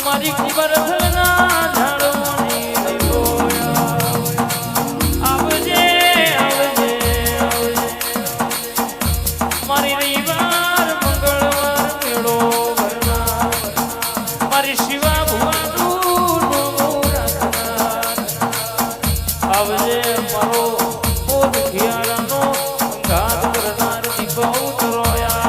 મારી ખબર થના ઝાડોની આવજે આવજે મારી રવિવાર મંગળવાર મેળો ભરનાર મારી શિવા ભુવાનું આવજે મારો બોધ ખિયારાનો ઘાત કરનાર દીપો ઉતરોયા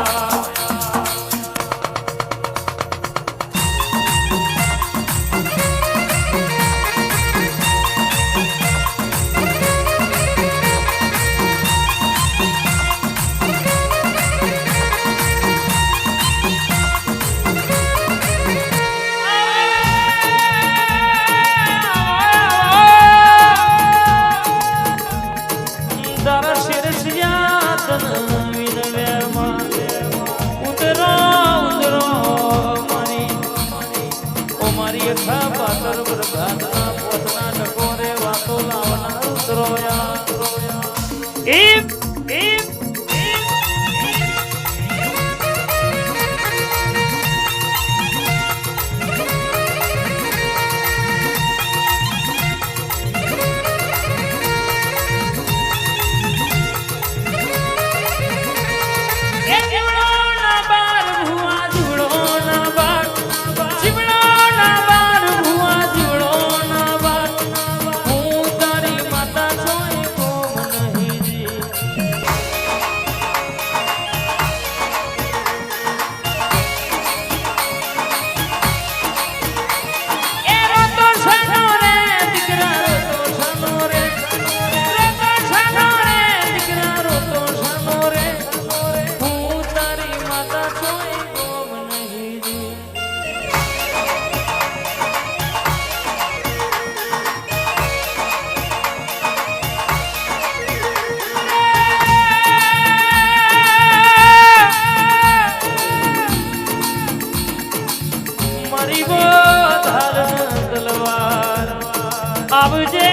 આવજે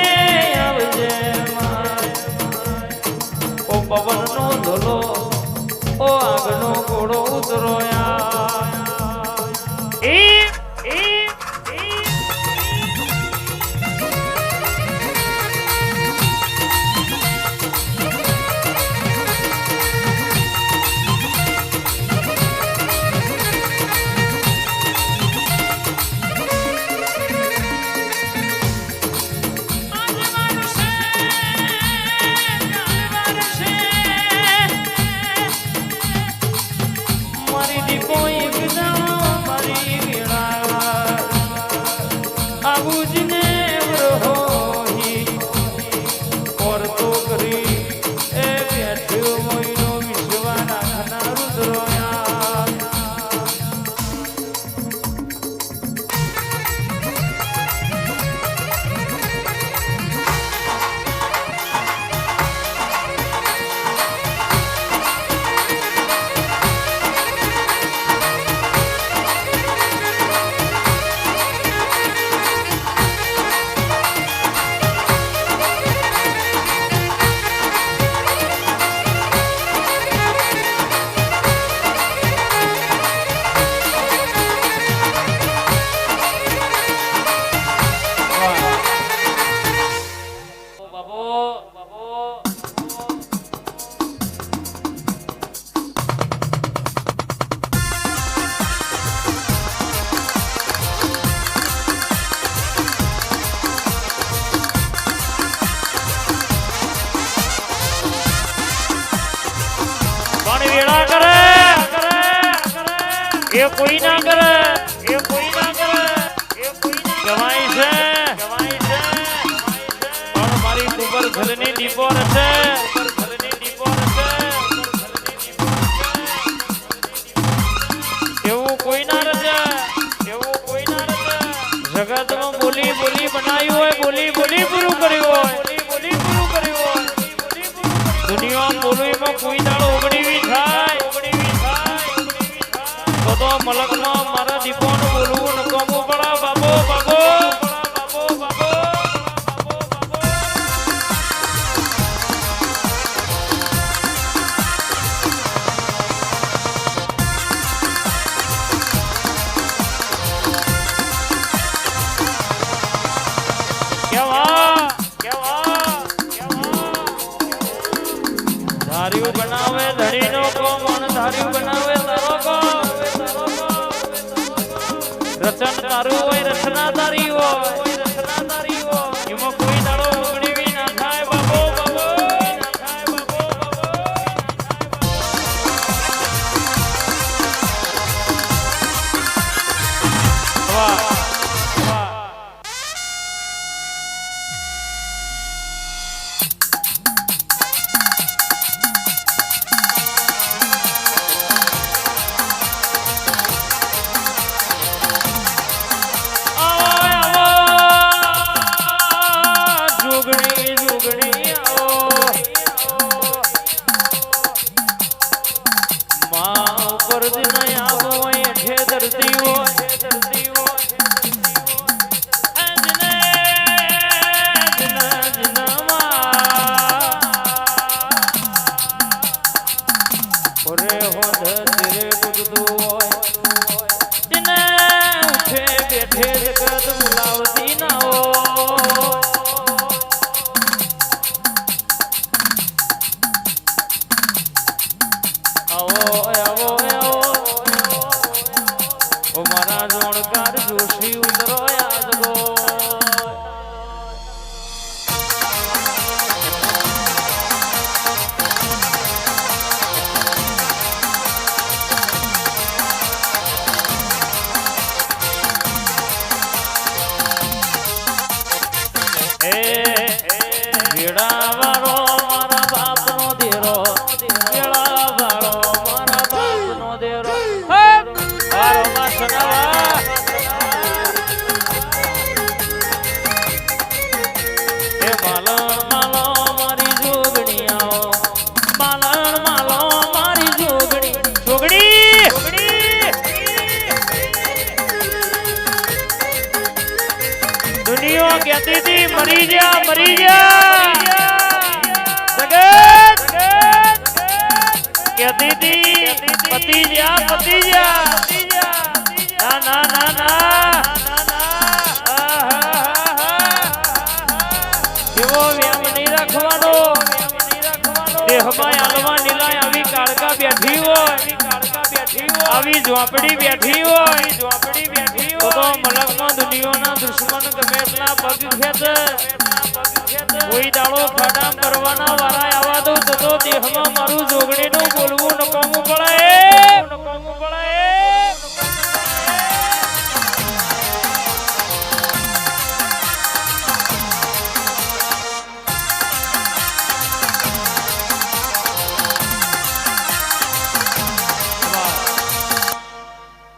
આવજે ઓ પવનનો ધોલો ઓ આગનો ઘોડો ઉતરોયા ये कोई ना करे ये कोई ना करे ये कोई ना गवाई से और हमारी ऊपर घलनी दीपो रचे એવું કોઈ ના રચે જગત માં બોલી બોલી બનાવી હોય બોલી બોલી પૂરું કર્યું હોય દુનિયા બોલી માં કોઈ દાડો ઓગણીવી થાય તો મલકમાં મારા દીપોને બોલવું નકોમું પડા બાબો બાબો ધાર્યું બનાવે ધણીનો કોમ ધાર્યું બનાવે તારો કોમ રચન તારું હોય રચના તારી હોય એમાં કોઈ દાડો ઉગડી ના થાય બાબો બાબો વાહ कहती थी मरी जा जगत कहती थी पति जा ना ना ना ना एवो व्याम नहीं रखवानो देहमाय आलवा नीलाय आवी काळका बैठी हो आवी झोपड़ी बैठी हो तो मलक में दुनिया ना दुश्मन गमेटला पग खेत कोई दाड़ो खड़ा करवाना वाला आवा दो तो देह में